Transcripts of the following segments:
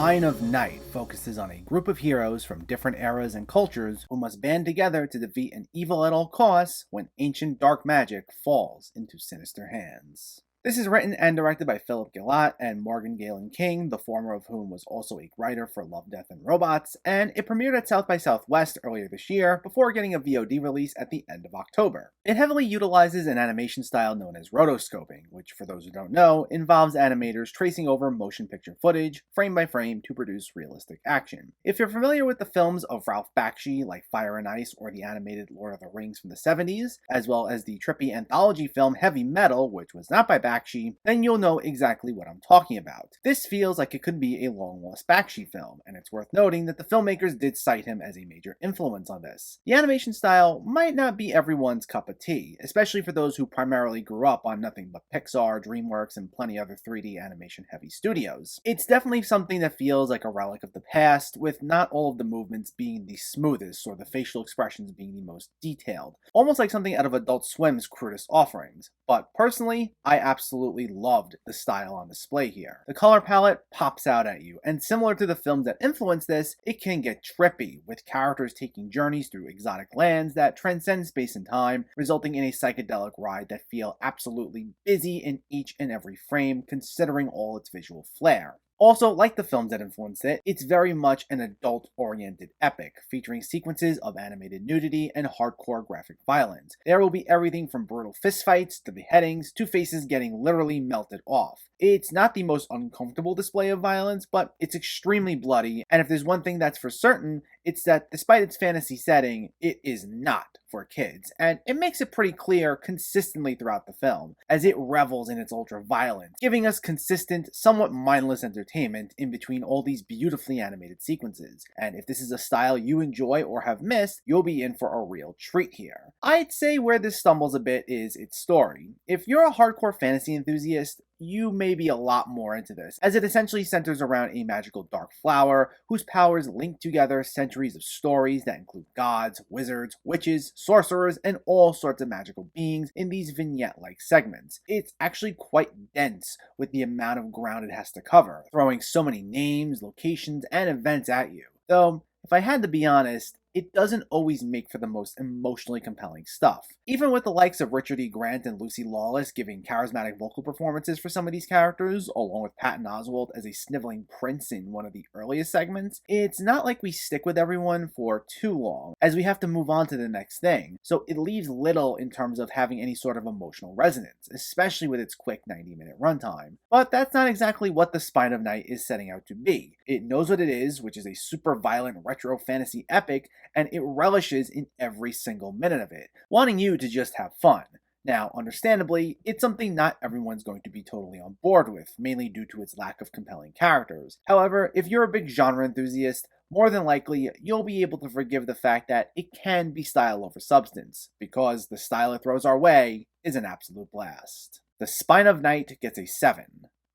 Spine of Night focuses on a group of heroes from different eras and cultures who must band together to defeat an evil at all costs when ancient dark magic falls into sinister hands. This is written and directed by Philip Gillott and Morgan Galen King, the former of whom was also a writer for Love, Death, and Robots, and it premiered at South by Southwest earlier this year before getting a VOD release at the end of October. It heavily utilizes an animation style known as rotoscoping, which, for those who don't know, involves animators tracing over motion picture footage, frame by frame, to produce realistic action. If you're familiar with the films of Ralph Bakshi, like Fire and Ice or the animated Lord of the Rings from the 70s, as well as the trippy anthology film Heavy Metal, which was not by Bakshi, then you'll know exactly what I'm talking about. This feels like it could be a long-lost Bakshi film, and it's worth noting that the filmmakers did cite him as a major influence on this. The animation style might not be everyone's cup of tea, especially for those who primarily grew up on nothing but Pixar, DreamWorks, and plenty other 3D animation-heavy studios. It's definitely something that feels like a relic of the past, with not all of the movements being the smoothest or the facial expressions being the most detailed, almost like something out of Adult Swim's crudest offerings. But personally, I absolutely loved the style on display here. The color palette pops out at you, and similar to the films that influence this, it can get trippy, with characters taking journeys through exotic lands that transcend space and time, resulting in a psychedelic ride that feel absolutely busy in each and every frame, considering all its visual flair. Also, like the films that influenced it, it's very much an adult-oriented epic, featuring sequences of animated nudity and hardcore graphic violence. There will be everything from brutal fistfights to beheadings to faces getting literally melted off. It's not the most uncomfortable display of violence, but it's extremely bloody, and if there's one thing that's for certain, it's that despite its fantasy setting, it is not for kids, and it makes it pretty clear consistently throughout the film, as it revels in its ultra-violence, giving us consistent, somewhat mindless entertainment in between all these beautifully animated sequences. And if this is a style you enjoy or have missed, you'll be in for a real treat here. I'd say where this stumbles a bit is its story. If you're a hardcore fantasy enthusiast, you may be a lot more into this, as it essentially centers around a magical dark flower whose powers link together centuries of stories that include gods, wizards, witches, sorcerers, and all sorts of magical beings in these vignette-like segments. It's actually quite dense with the amount of ground it has to cover, throwing so many names, locations, and events at you. Though, if I had to be honest, it doesn't always make for the most emotionally compelling stuff. Even with the likes of Richard E. Grant and Lucy Lawless giving charismatic vocal performances for some of these characters, along with Patton Oswalt as a sniveling prince in one of the earliest segments, it's not like we stick with everyone for too long, as we have to move on to the next thing, so it leaves little in terms of having any sort of emotional resonance, especially with its quick 90-minute runtime. But that's not exactly what The Spine of Night is setting out to be. It knows what it is, which is a super violent retro fantasy epic, and it relishes in every single minute of it, wanting you to just have fun. Now, understandably, it's something not everyone's going to be totally on board with, mainly due to its lack of compelling characters. However, if you're a big genre enthusiast, more than likely, you'll be able to forgive the fact that it can be style over substance, because the style it throws our way is an absolute blast. The Spine of Night gets a 7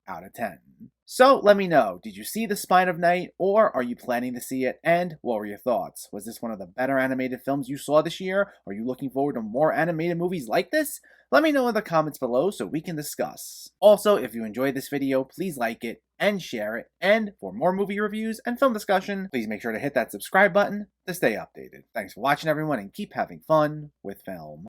out of 10. So let me know, did you see The Spine of Night, or are you planning to see it, and what were your thoughts? Was this one of the better animated films you saw this year? Are you looking forward to more animated movies like this? Let me know in the comments below so we can discuss. Also, if you enjoyed this video, please like it and share it, and for more movie reviews and film discussion, please make sure to hit that subscribe button to stay updated. Thanks for watching everyone, and keep having fun with film.